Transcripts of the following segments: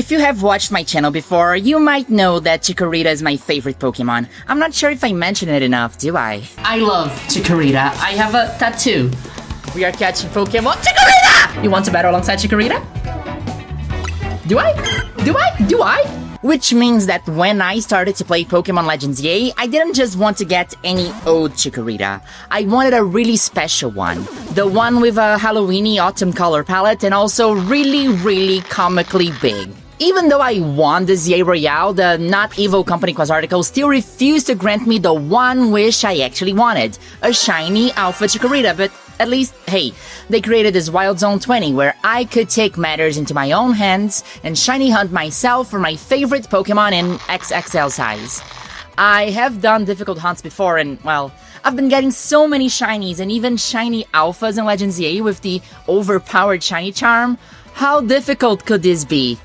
If you have watched my channel before, you might know that Chikorita is my favorite Pokemon. I'm not sure if I mentioned it enough, do I? I love Chikorita. I have a tattoo. We are catching Pokemon. Chikorita! You want to battle alongside Chikorita? Do I? Which means that when I started to play Pokemon Legends Yay, I didn't just want to get any old Chikorita. I wanted a really special one. The one with a Halloweeny autumn color palette and also really comically big. Even though I won the ZA Royale, the Not Evil Company Quaz article still refused to grant me the one wish I actually wanted, a shiny Alpha Chikorita, but at least, hey, they created this Wild Zone 20 where I could take matters into my own hands and shiny hunt myself for my favorite Pokemon in XXL size. I have done difficult hunts before and, well, I've been getting so many shinies and even shiny alphas in Legends EA with the overpowered shiny charm. How difficult could this be?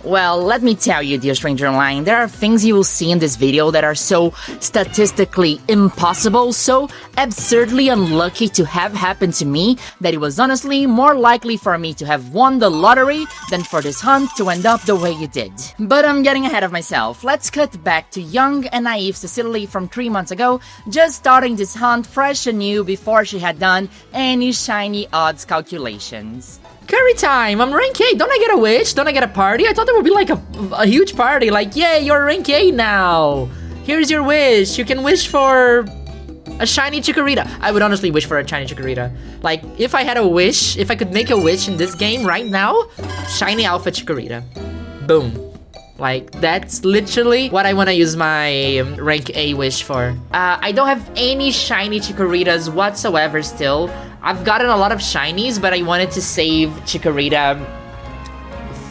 Well, let me tell you, dear stranger online, there are things you will see in this video that are so statistically impossible, so absurdly unlucky to have happened to me, that it was honestly more likely for me to have won the lottery than for this hunt to end up the way it did. But I'm getting ahead of myself. Let's cut back to young and naive Cecily from 3 months ago, just starting this hunt fresh and new before she had done any shiny odds calculations. Curry time! I'm rank 8! Don't I get a wish? Don't I get a party? I thought there would be like a huge party, like, yay, you're rank 8 now! Here's your wish! You can wish for a shiny Chikorita. I would honestly wish for a shiny Chikorita. Like, if I had a wish, if I could make a wish in this game right now, shiny Alpha Chikorita. Boom. Like, that's literally what I want to use my rank A wish for. I don't have any shiny Chikoritas whatsoever still. I've gotten a lot of shinies, but I wanted to save Chikorita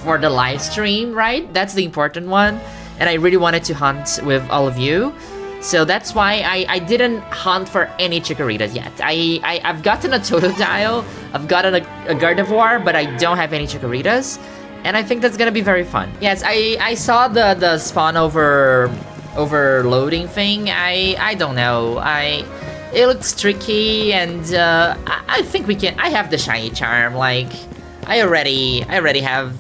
for the live stream, right? That's the important one. And I really wanted to hunt with all of you. So that's why I didn't hunt for any Chikoritas yet. I've gotten a Totodile, I've gotten a Gardevoir, but I don't have any Chikoritas. And I think that's gonna be very fun. Yes, I saw the spawn overloading thing. I don't know. It looks tricky, and I think we can. I have the shiny charm. Like, I already have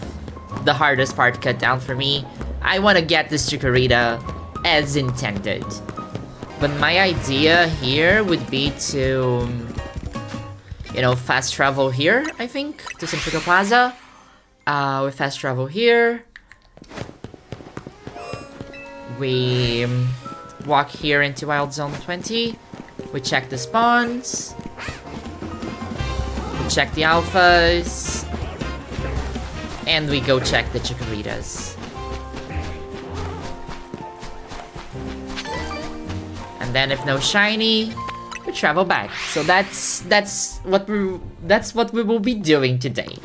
the hardest part cut down for me. I want to get this Chikorita as intended. But my idea here would be to, you know, fast travel here. I think to Centrico Plaza. We fast travel here. We walk here into Wild Zone 20. We check the spawns. We check the alphas. And we go check the Chikoritas. And then if no shiny, we travel back. So that's what we will be doing today.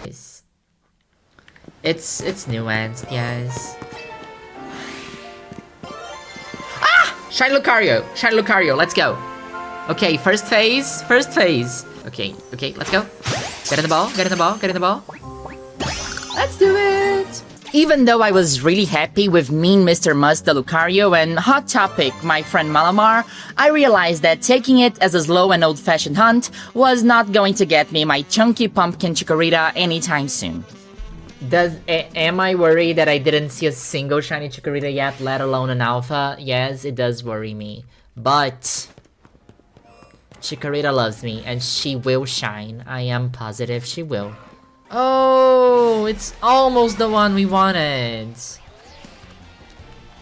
It's nuanced, yes. Ah! Shiny Lucario, let's go. Okay, first phase. Okay, let's go. Get in the ball. Let's do it! Even though I was really happy with Mean Mr. Must the Lucario and Hot Topic my friend Malamar, I realized that taking it as a slow and old-fashioned hunt was not going to get me my chunky pumpkin Chikorita anytime soon. Am I worried that I didn't see a single shiny Chikorita yet, let alone an alpha? Yes, it does worry me. But Chikorita loves me, and she will shine. I am positive she will. Oh, it's almost the one we wanted.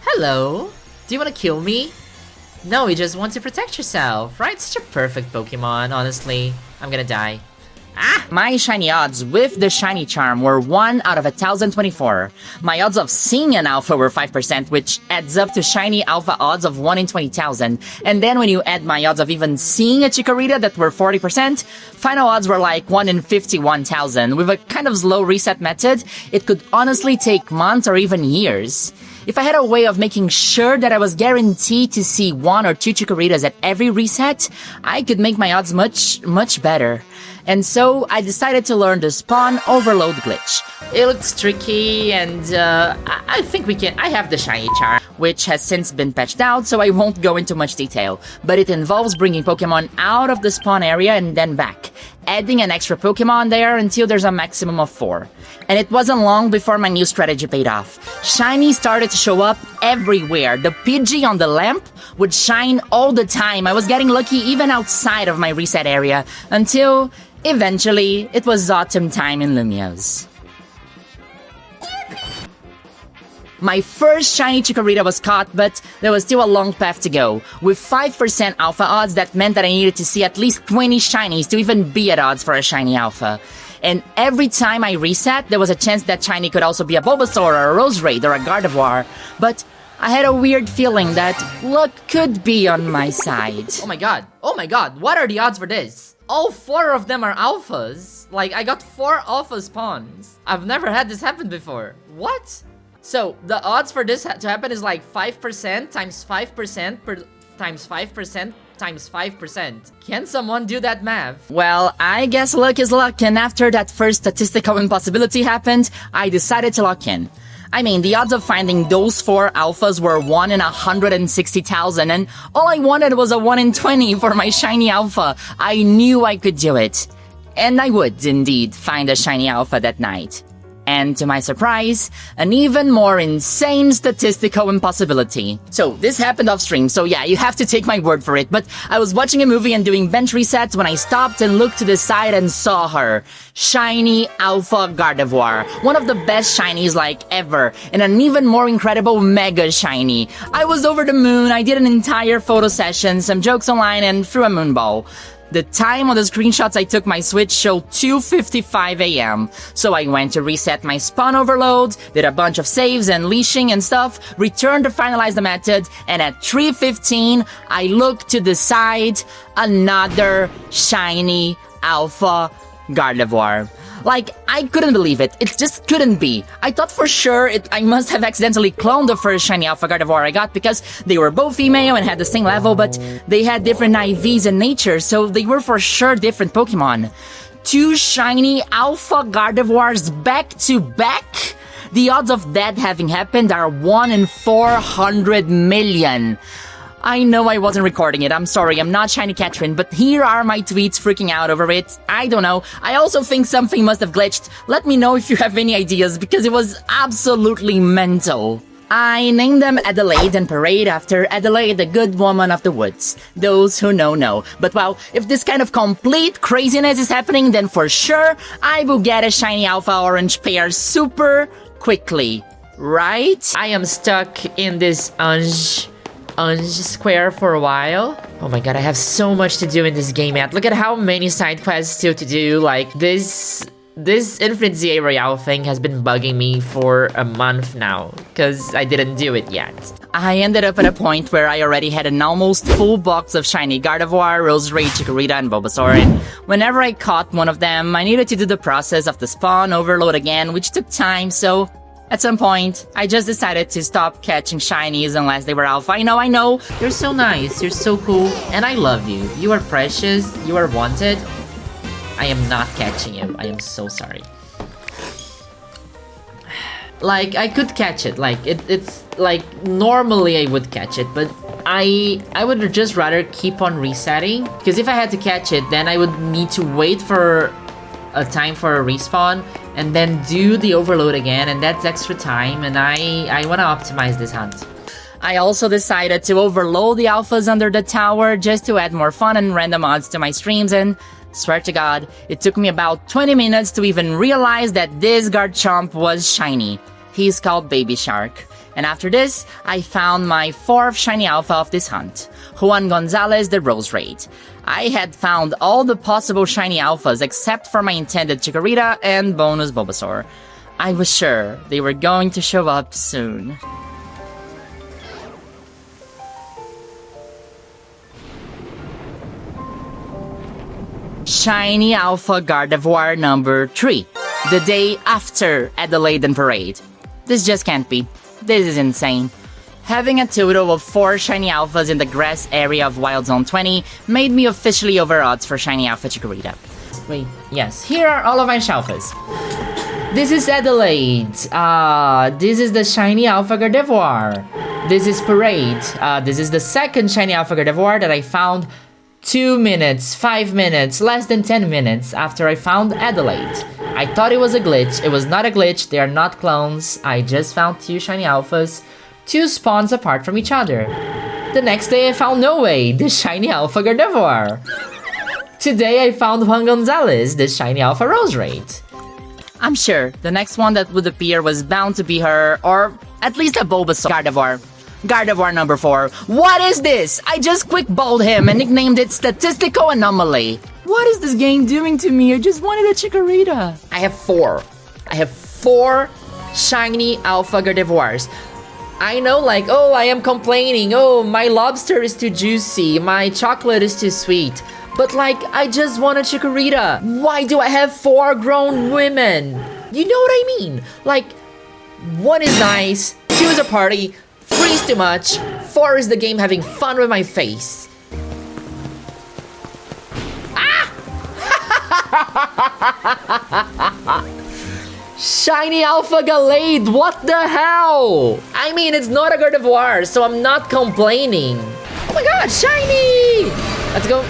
Hello. Do you want to kill me? No, you just want to protect yourself, right? Such a perfect Pokemon, honestly. I'm gonna die. Ah! My shiny odds with the shiny charm were 1 out of 1,024. My odds of seeing an alpha were 5%, which adds up to shiny alpha odds of 1 in 20,000. And then when you add my odds of even seeing a Chikorita that were 40%, final odds were like 1 in 51,000. With a kind of slow reset method, it could honestly take months or even years. If I had a way of making sure that I was guaranteed to see 1 or 2 Chikoritas at every reset, I could make my odds much better. And so I decided to learn the spawn overload glitch. It looks tricky, and I think we can. I have the shiny charm, which has since been patched out, so I won't go into much detail. But it involves bringing Pokemon out of the spawn area and then back. adding an extra Pokemon there until there's a maximum of 4. And it wasn't long before my new strategy paid off. Shiny started to show up everywhere. The Pidgey on the lamp would shine all the time. I was getting lucky even outside of my reset area until eventually it was autumn time in Lumiose. My first shiny Chikorita was caught, but there was still a long path to go. With 5% alpha odds, that meant that I needed to see at least 20 shinies to even be at odds for a shiny alpha. And every time I reset, there was a chance that shiny could also be a Bulbasaur or a Roserade or a Gardevoir. But I had a weird feeling that luck could be on my side. Oh my god, what are the odds for this? All 4 of them are alphas. Like, I got 4 alpha spawns. I've never had this happen before. What? So, the odds for this to happen is like 5% times 5% times 5% times 5%. Can someone do that math? Well, I guess luck is luck, and after that first statistical impossibility happened, I decided to lock in. I mean, the odds of finding those 4 alphas were 1 in 160,000, and all I wanted was a 1 in 20 for my shiny alpha. I knew I could do it. And I would, indeed, find a shiny alpha that night. And to my surprise, an even more insane statistical impossibility. So, this happened off stream, so yeah, you have to take my word for it, but I was watching a movie and doing bench resets when I stopped and looked to the side and saw her. Shiny Alpha Gardevoir. One of the best shinies like ever, and an even more incredible Mega Shiny. I was over the moon, I did an entire photo session, some jokes online, and threw a moonball. The time on the screenshots I took my Switch showed 2:55 AM, so I went to reset my spawn overload, did a bunch of saves and leashing and stuff, returned to finalize the method, and at 3:15, I looked to the side, another shiny Alpha Gardevoir. Like, I couldn't believe it. It just couldn't be. I thought for sure I must have accidentally cloned the first shiny Alpha Gardevoir I got because they were both female and had the same level, but they had different IVs and nature, so they were for sure different Pokemon. 2 shiny Alpha Gardevoirs back to back? The odds of that having happened are 1 in 400 million. I know I wasn't recording it, I'm sorry, I'm not Shiny Catherine, but here are my tweets freaking out over it. I don't know, I also think something must have glitched. Let me know if you have any ideas, because it was absolutely mental. I named them Adelaide and Parade after Adelaide, the good woman of the woods. Those who know. But well, if this kind of complete craziness is happening, then for sure, I will get a shiny Alpha Orange pair super quickly. Right? I am stuck in this square for a while. Oh my god, I have so much to do in this game, man. Look at how many side quests still to do. Like, this Infinite ZA Royale thing has been bugging me for a month now, because I didn't do it yet. I ended up at a point where I already had an almost full box of shiny Gardevoir, Roserade, Chikorita, and Bulbasaur, and whenever I caught one of them, I needed to do the process of the spawn overload again, which took time, so at some point, I just decided to stop catching shinies unless they were alpha. I know. You're so nice, you're so cool, and I love you. You are precious, you are wanted. I am not catching you. I am so sorry. Like, I could catch it. Like, it's like, normally I would catch it, but I would just rather keep on resetting. Because if I had to catch it, then I would need to wait for a time for a respawn and then do the overload again, and that's extra time, and I want to optimize this hunt. I also decided to overload the alphas under the tower just to add more fun and random odds to my streams, and swear to god, it took me about 20 minutes to even realize that this Garchomp was shiny. He's called Baby Shark. And after this, I found my 4th shiny alpha of this hunt, Juan Gonzalez the Roserade. I had found all the possible shiny alphas except for my intended Chikorita and bonus Bulbasaur. I was sure they were going to show up soon. Shiny Alpha Gardevoir number 3, the day after Adelaide and Parade. This just can't be. This is insane. Having a total of 4 shiny alphas in the grass area of Wild Zone 20 made me officially over odds for shiny Alpha Chikorita. Wait, yes, here are all of my alphas. This is Adelaide. This is the shiny Alpha Gardevoir. This is Parade. This is the second shiny Alpha Gardevoir that I found 2 minutes, 5 minutes, less than 10 minutes after I found Adelaide. I thought it was a glitch. It was not a glitch. They are not clones. I just found 2 shiny alphas, 2 spawns apart from each other. The next day I found No Way, the shiny alpha Gardevoir. Today I found Juan Gonzalez, the shiny alpha Roserade. I'm sure the next one that would appear was bound to be her, or at least a Bulbasaur. Gardevoir. Gardevoir number 4. What is this? I just quick bowled him and nicknamed it Statistical Anomaly. What is this game doing to me? I just wanted a Chikorita. I have 4. I have 4 shiny alpha Gardevoirs. I know, like, oh, I am complaining. Oh, my lobster is too juicy. My chocolate is too sweet. But like, I just want a Chikorita. Why do I have 4 grown women? You know what I mean? Like, 1 is nice, 2 is a party, 3 is too much, 4 is the game having fun with my face. Ah! Shiny Alpha Gallade, what the hell? I mean, it's not a Gardevoir, so I'm not complaining. Oh my god, shiny! Let's go.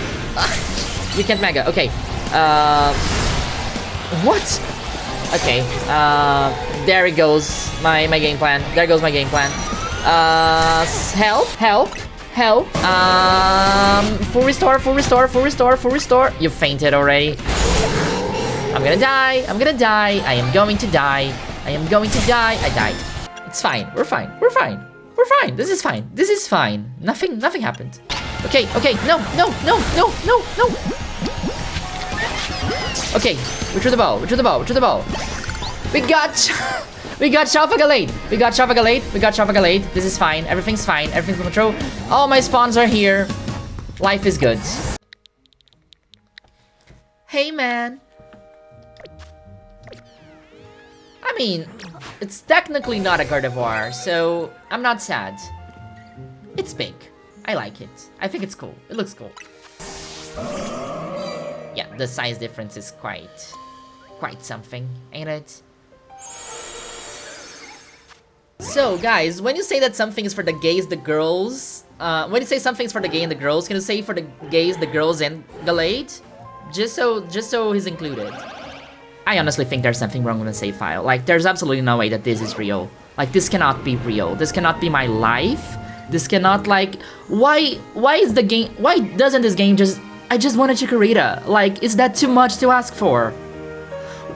You can't mega. Okay. What? Okay. There it goes. My game plan. There goes my game plan. Help. Full restore. You fainted already. I'm gonna die. I am going to die. I died. It's fine. We're fine. This is fine. Nothing happened. Okay, no. Okay, retrieve the ball. We got Shalfa Gallade. This is fine. Everything's under control. All my spawns are here. Life is good. Hey, man. I mean, it's technically not a Gardevoir, so I'm not sad. It's big. I like it. I think it's cool. It looks cool. Yeah, the size difference is quite something, ain't it? So, guys, when you say that something is for the gays, the girls, when you say something's for the gay and the girls, can you say for the gays, the girls, and Gallade? Just so he's included. I honestly think there's something wrong with the save file. Like, there's absolutely no way that this is real. Like, this cannot be real. This cannot be my life. This cannot, like, why doesn't this game just, I just want a Chikorita. Like, is that too much to ask for?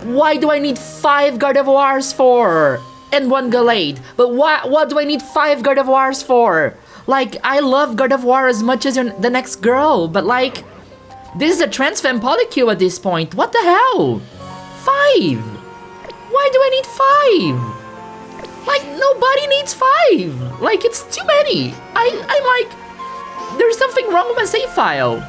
Why do I need 5 Gardevoirs for? And 1 Gallade. But what do I need 5 Gardevoirs for? Like, I love Gardevoir as much as the next girl, but like, this is a Transfem Polycule at this point. What the hell? 5! Why do I need 5? Like, nobody needs 5! Like, it's too many! I'm like, there's something wrong with my save file.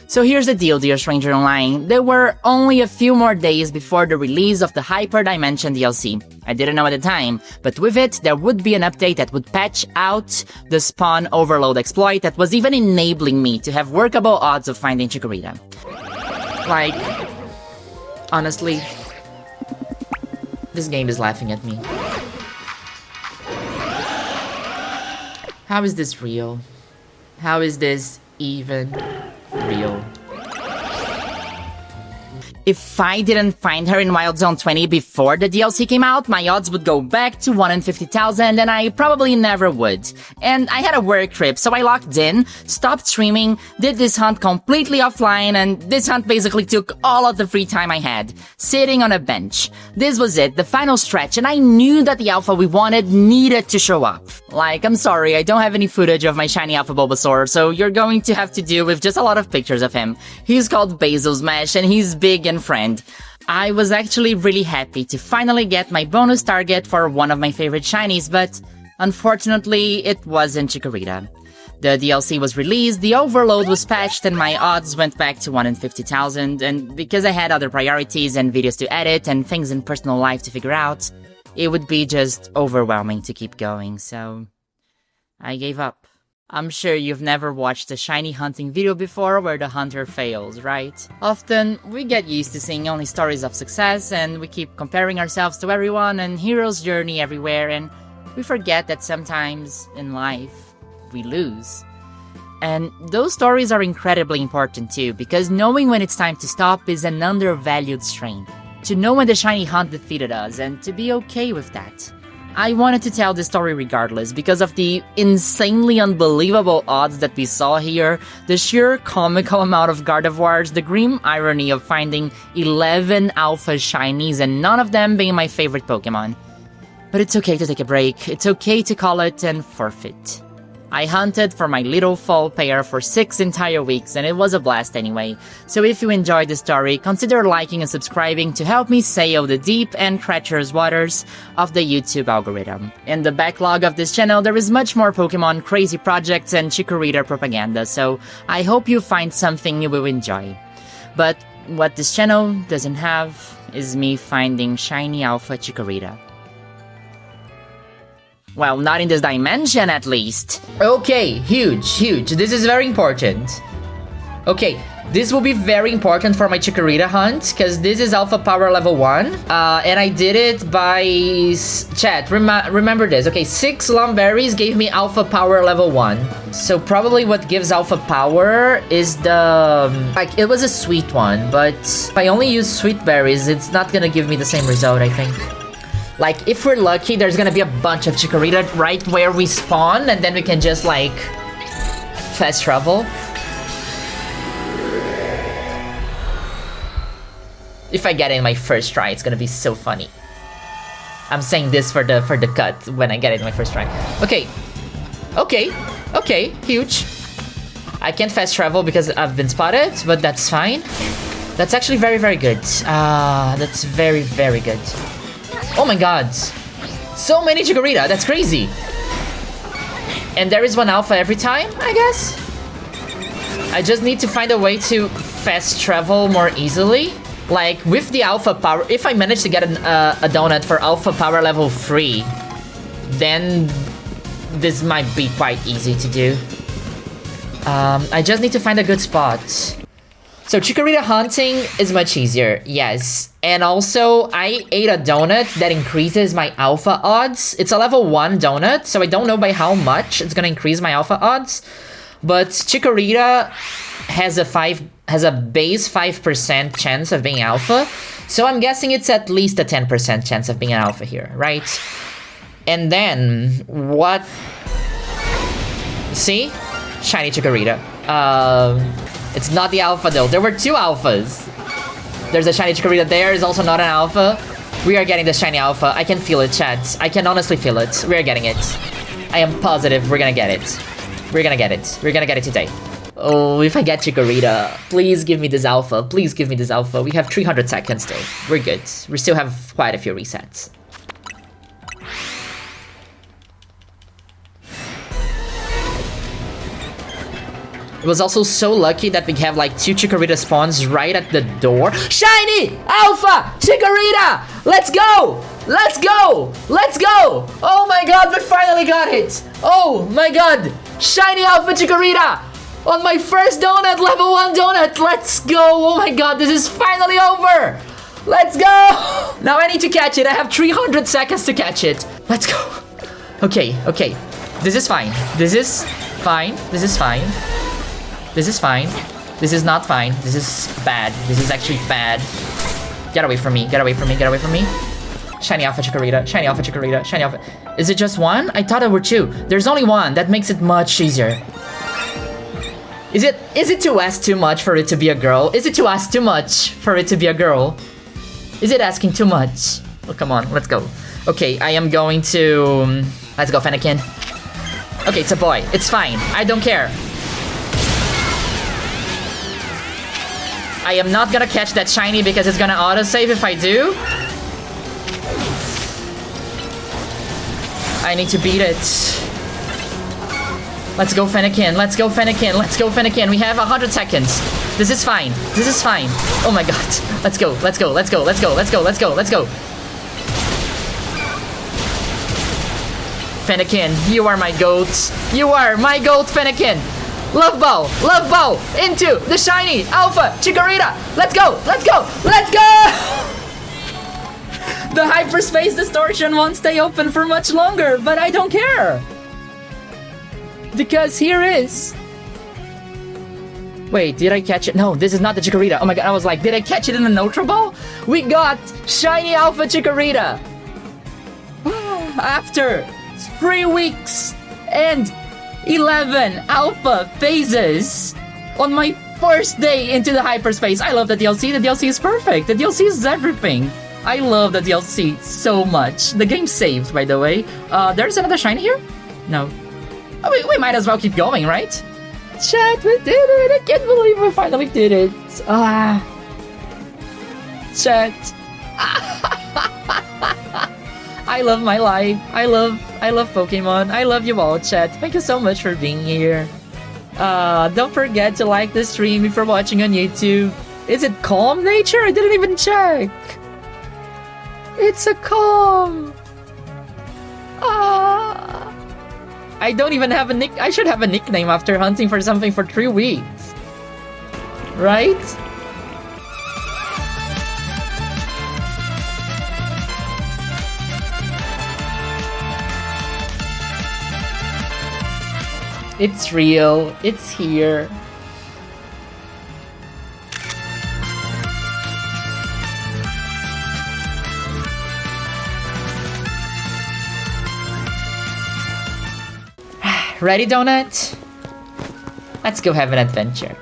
So here's the deal, dear stranger online. There were only a few more days before the release of the Hyper Dimension DLC. I didn't know at the time, but with it, there would be an update that would patch out the spawn overload exploit that was even enabling me to have workable odds of finding Chikorita. Like, honestly, this game is laughing at me. How is this real? How is this even real? If I didn't find her in Wild Zone 20 before the DLC came out, my odds would go back to 1 in 50,000, and I probably never would. And I had a work trip, so I locked in, stopped streaming, did this hunt completely offline, and this hunt basically took all of the free time I had, sitting on a bench. This was it, the final stretch, and I knew that the alpha we wanted needed to show up. Like, I'm sorry, I don't have any footage of my shiny alpha Bulbasaur, so you're going to have to deal with just a lot of pictures of him. He's called Basil Smash, and he's big and friend. I was actually really happy to finally get my bonus target for one of my favorite shinies, but unfortunately it wasn't Chikorita. The DLC was released, the overload was patched, and my odds went back to 1 in 50,000, and because I had other priorities and videos to edit and things in personal life to figure out, it would be just overwhelming to keep going, so I gave up. I'm sure you've never watched a shiny hunting video before where the hunter fails, right? Often, we get used to seeing only stories of success, and we keep comparing ourselves to everyone and hero's journey everywhere, and we forget that sometimes, in life, we lose. And those stories are incredibly important too, because knowing when it's time to stop is an undervalued strength. To know when the shiny hunt defeated us, and to be okay with that. I wanted to tell this story regardless, because of the insanely unbelievable odds that we saw here, the sheer comical amount of Gardevoirs, the grim irony of finding 11 alpha shinies and none of them being my favorite Pokemon. But it's okay to take a break, it's okay to call it and forfeit. I hunted for my little fall pair for 6 entire weeks, and it was a blast anyway. So if you enjoyed the story, consider liking and subscribing to help me sail the deep and treacherous waters of the YouTube algorithm. In the backlog of this channel, there is much more Pokemon crazy projects and Chikorita propaganda, so I hope you find something you will enjoy. But what this channel doesn't have is me finding shiny alpha Chikorita. Well, not in this dimension, at least. Okay, huge. This is very important. Okay, this will be very important for my Chikorita hunt, because this is Alpha Power level 1. And I did it by... Chat, remember this. Okay, 6 Lumberries gave me Alpha Power level 1. So probably what gives Alpha Power is the... Like, it was a sweet one, but if I only use sweet berries, it's not gonna give me the same result, I think. Like, if we're lucky, there's gonna be a bunch of Chikorita right where we spawn, and then we can just, like, fast travel. If I get it in my first try, it's gonna be so funny. I'm saying this for the cut when I get it in my first try. Okay, huge. I can't fast travel because I've been spotted, but that's fine. That's actually very good. That's very good. Oh my god. So many Chikorita, that's crazy. And there is one alpha every time, I guess? I just need to find a way to fast travel more easily. Like, with the alpha power, if I manage to get a donut for alpha power level 3, then this might be quite easy to do. I just need to find a good spot. So Chikorita hunting is much easier, yes. And also, I ate a donut that increases my alpha odds. It's a level 1 donut, so I don't know by how much it's gonna increase my alpha odds. But Chikorita has a base 5% chance of being alpha. So I'm guessing it's at least a 10% chance of being an alpha here, right? And then, what? See? Shiny Chikorita. It's not the alpha though. There were 2 alphas. There's a shiny Chikorita there. Is also not an alpha. We are getting the shiny alpha. I can feel it, chat. I can honestly feel it. We are getting it. I am positive we're gonna get it. We're gonna get it. We're gonna get it today. Oh, if I get Chikorita, please give me this alpha. Please give me this alpha. We have 300 seconds though. We're good. We still have quite a few resets. It was also so lucky that we have like 2 Chikorita spawns right at the door. Shiny! Alpha! Chikorita! Let's go! Let's go! Let's go! Oh my god, we finally got it! Oh my god! Shiny Alpha Chikorita! On my first donut, level 1 donut! Let's go! Oh my god, this is finally over! Let's go! Now I need to catch it. I have 300 seconds to catch it. Let's go. Okay. This is fine. This is fine. This is fine. This is fine. This is not fine. This is bad. This is actually bad. Get away from me. Get away from me. Get away from me. Shiny Alpha Chikorita. Shiny Alpha Chikorita. Shiny Alpha. Is it just 1? I thought there were 2. There's only 1. That makes it much easier. Is it to ask too much for it to be a girl? Is it to ask too much for it to be a girl? Is it asking too much? Oh, come on. Let's go. Okay, I am going to... Let's go, Fennekin. Okay, it's a boy. It's fine. I don't care. I am not gonna catch that shiny because it's gonna autosave if I do. I need to beat it. Let's go, Fennekin. Let's go, Fennekin. Let's go, Fennekin. We have 100 seconds. This is fine. This is fine. Oh my god. Let's go. Let's go. Let's go. Let's go. Let's go. Let's go. Let's go. Fennekin, you are my goat. You are my goat, Fennekin. Love ball, into the shiny Alpha Chikorita. Let's go, let's go, let's go! The hyperspace distortion won't stay open for much longer, but I don't care. Because here is Wait, did I catch it? No, this is not the Chikorita. Oh my god, I was like, did I catch it in the Ultra Ball? We got Shiny Alpha Chikorita! After 3 weeks and 11 Alpha phases on my first day into the hyperspace. I love the DLC. The DLC is perfect. The DLC is everything. I love the DLC so much. The game's saved, by the way. There's another Shiny here? No. Oh, we might as well keep going, right? Chat, we did it! I can't believe we finally did it. Chat. I love my life. I love Pokemon. I love you all, chat. Thank you so much for being here. Don't forget to like the stream if you're watching on YouTube. Is it calm nature? I didn't even check. It's a calm. I don't even have a nick. I should have a nickname after hunting for something for 3 weeks. Right? It's real. It's here. Ready, Donut? Let's go have an adventure.